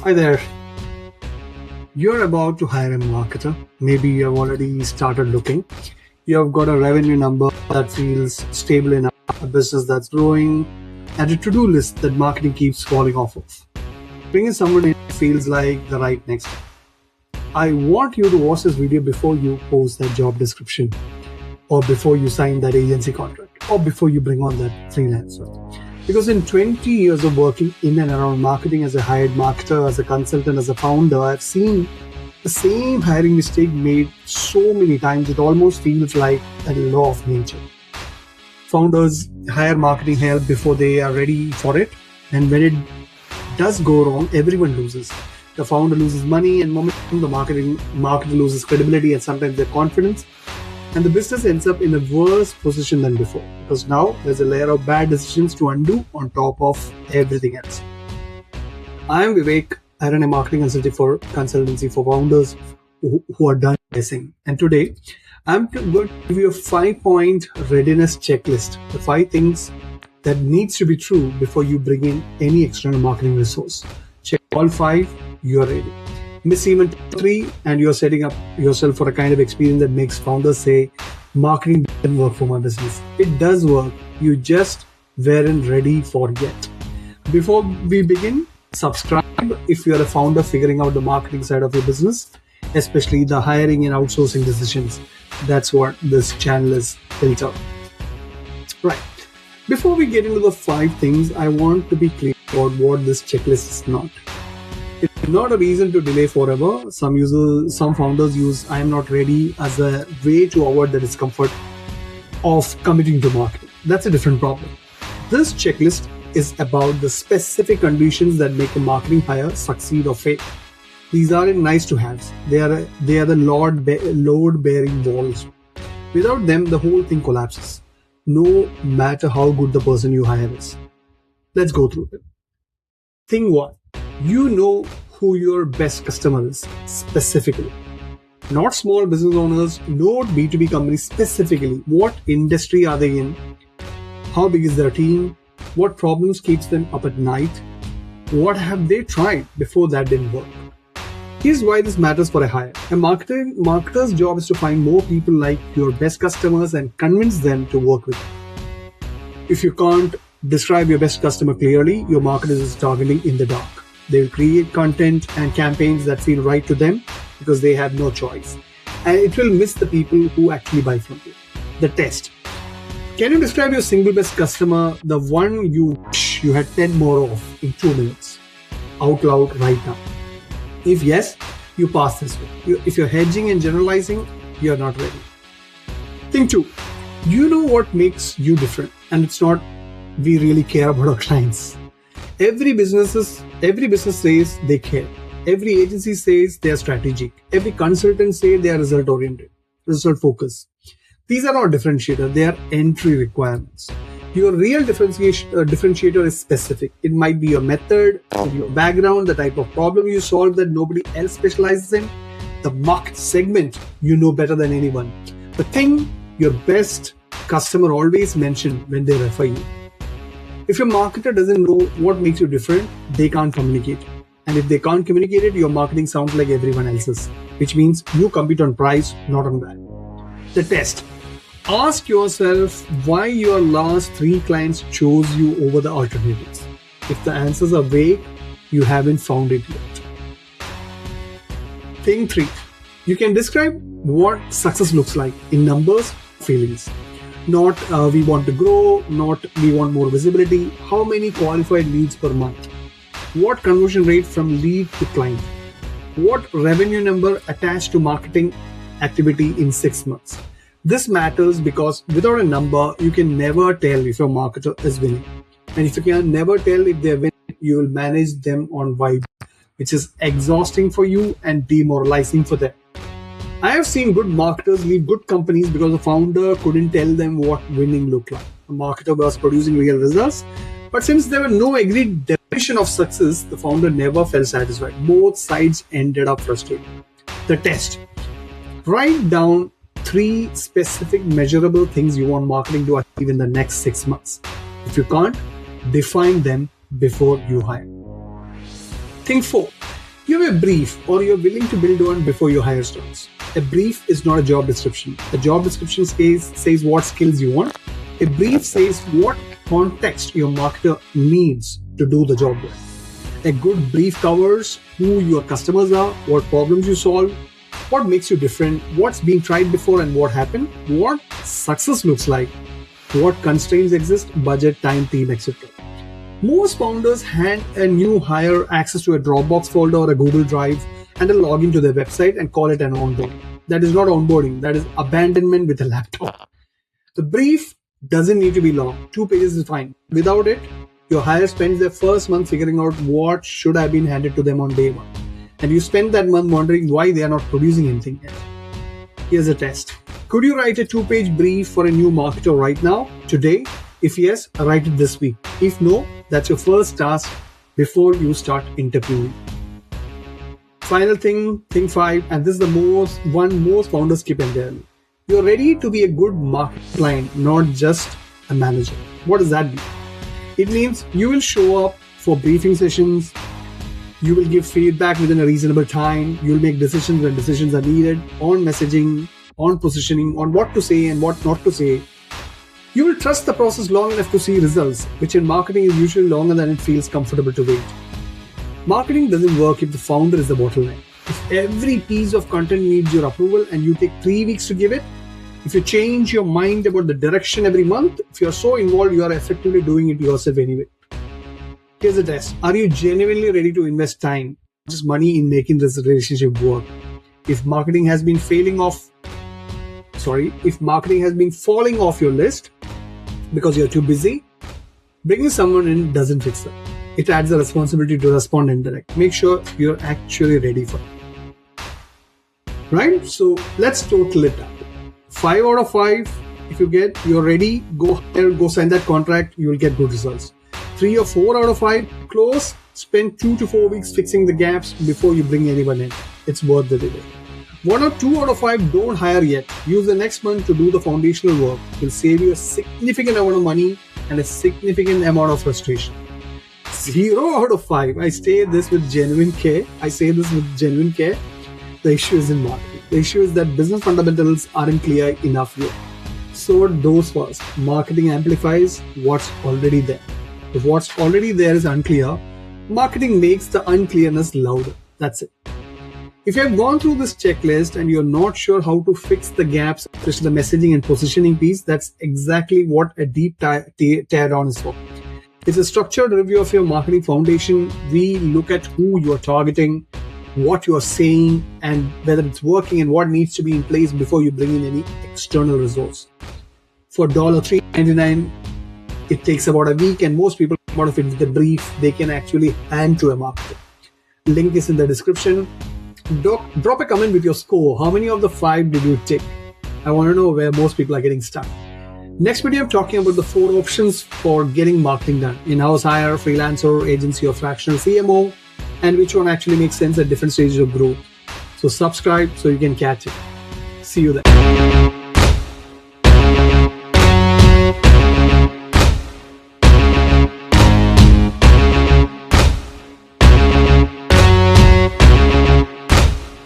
Hi there. You're about to hire a marketer. Maybe you have already started looking. You have got a revenue number that feels stable enough, a business that's growing, and a to-do list that marketing keeps falling off of. Bringing someone in feels like the right next step. I want you to watch this video before you post that job description, or before you sign that agency contract, or before you bring on that freelancer. Because in 20 years of working in and around marketing as a hired marketer, as a consultant, as a founder, I've seen the same hiring mistake made so many times, it almost feels like a law of nature. Founders hire marketing help before they are ready for it, and when it does go wrong, everyone loses. The founder loses money and momentum, the marketer loses credibility and sometimes their confidence, and the business ends up in a worse position than before, because now there's a layer of bad decisions to undo on top of everything else. I am Vivek. I run a marketing consultancy for founders who are done guessing. And today, I'm going to give you a 5-point readiness checklist, the 5 things that needs to be true before you bring in any external marketing resource. Check all 5, you're ready. Miss even 3 and you're setting up yourself for a kind of experience that makes founders say, marketing doesn't work for my business. It does work. You just weren't ready for it yet. Before we begin, subscribe if you're a founder figuring out the marketing side of your business, especially the hiring and outsourcing decisions. That's what this channel is built on. Right. Before we get into the 5 things, I want to be clear about what this checklist is not. It's not a reason to delay forever. Some founders use "I am not ready" as a way to avoid the discomfort of committing to marketing. That's a different problem. This checklist is about the specific conditions that make a marketing hire succeed or fail. These aren't nice to haves. They are the load-bearing walls. Without them, the whole thing collapses, no matter how good the person you hire is. Let's go through it. Thing 1. You know who your best customer is specifically. Not small business owners, not B2B companies specifically. What industry are they in? How big is their team? What problems keeps them up at night? What have they tried before that didn't work? Here's why this matters for a hire. A marketer's job is to find more people like your best customers and convince them to work with you. If you can't describe your best customer clearly, your marketer is targeting in the dark. They will create content and campaigns that feel right to them because they have no choice. And it will miss the people who actually buy from you. The test. Can you describe your single best customer, the one you wish you had 10 more of in 2 minutes, out loud right now? If yes, you pass this way. If you're hedging and generalizing, you're not ready. Thing 2. You know what makes you different, and it's not we really care about our clients. Every business says they care. Every agency says they are strategic. Every consultant says they are result-oriented, result-focused. These are not differentiators, they are entry requirements. Your real differentiator is specific. It might be your method, your background, the type of problem you solve that nobody else specializes in, the market segment you know better than anyone, the thing your best customer always mention when they refer you. If your marketer doesn't know what makes you different, they can't communicate. And if they can't communicate it, your marketing sounds like everyone else's, which means you compete on price, not on value. The test. Ask yourself why your last 3 clients chose you over the alternatives. If the answers are vague, you haven't found it yet. Thing 3. You can describe what success looks like in numbers, feelings. Not we want to grow, not we want more visibility. How many qualified leads per month? What conversion rate from lead to client? What revenue number attached to marketing activity in 6 months? This matters because without a number, you can never tell if your marketer is winning. And if you can never tell if they're winning, you will manage them on vibe, which is exhausting for you and demoralizing for them. I have seen good marketers leave good companies because the founder couldn't tell them what winning looked like. The marketer was producing real results, but since there were no agreed definition of success, the founder never felt satisfied. Both sides ended up frustrated. The test. Write down 3 specific measurable things you want marketing to achieve in the next 6 months. If you can't, define them before you hire. Thing 4. You have a brief or you're willing to build one before your hire starts. A brief is not a job description. A job description says what skills you want. A brief says what context your marketer needs to do the job with. A good brief covers who your customers are, what problems you solve, what makes you different, what's been tried before and what happened, what success looks like, what constraints exist, budget, time, team, etc. Most founders hand a new hire access to a Dropbox folder or a Google Drive and a login to their website and call it an onboarding. That is not onboarding, that is abandonment with a laptop. The brief doesn't need to be long. 2 pages is fine. Without it, your hire spends their first month figuring out what should have been handed to them on day one. And you spend that month wondering why they are not producing anything yet. Here's a test. Could you write a 2-page brief for a new marketer right now, today? If yes, write it this week. If no, that's your first task before you start interviewing. Final thing 5, and this is the one most founders skip entirely. You're ready to be a good market client, not just a manager. What does that mean? It means you will show up for briefing sessions, you will give feedback within a reasonable time, you'll make decisions when decisions are needed, on messaging, on positioning, on what to say and what not to say. You will trust the process long enough to see results, which in marketing is usually longer than it feels comfortable to wait. Marketing doesn't work if the founder is the bottleneck. If every piece of content needs your approval and you take 3 weeks to give it, if you change your mind about the direction every month, if you're so involved, you are effectively doing it yourself anyway. Here's a test. Are you genuinely ready to invest time, not just money, in making this relationship work? If marketing has been falling off your list because you're too busy, bringing someone in doesn't fix it. It adds a responsibility to respond and direct. Make sure you're actually ready for it. Right? So let's total it up. 5 out of 5. If you're ready, go sign that contract, you will get good results. 3 or 4 out of 5, close, spend 2 to 4 weeks fixing the gaps before you bring anyone in. It's worth the delay. 1 or 2 out of 5, don't hire yet. Use the next month to do the foundational work. It will save you a significant amount of money and a significant amount of frustration. 0 out of 5, I say this with genuine care. The issue is in marketing. The issue is that business fundamentals aren't clear enough yet. Sort those first. Marketing amplifies what's already there. If what's already there is unclear, marketing makes the unclearness louder. That's it. If you have gone through this checklist and you're not sure how to fix the gaps, especially the messaging and positioning piece, that's exactly what a deep tear down is for. It's a structured review of your marketing foundation. We look at who you are targeting, what you are saying, and whether it's working and what needs to be in place before you bring in any external resource. For $3.99, it takes about a week, and most people come out of it with a brief they can actually hand to a marketer. Link is in the description. Drop a comment with your score. How many of the 5 did you tick? I want to know where most people are getting stuck. Next video, I'm talking about the 4 options for getting marketing done. In-house hire, freelancer, agency, or fractional CMO, and which one actually makes sense at different stages of growth. So subscribe so you can catch it. See you there.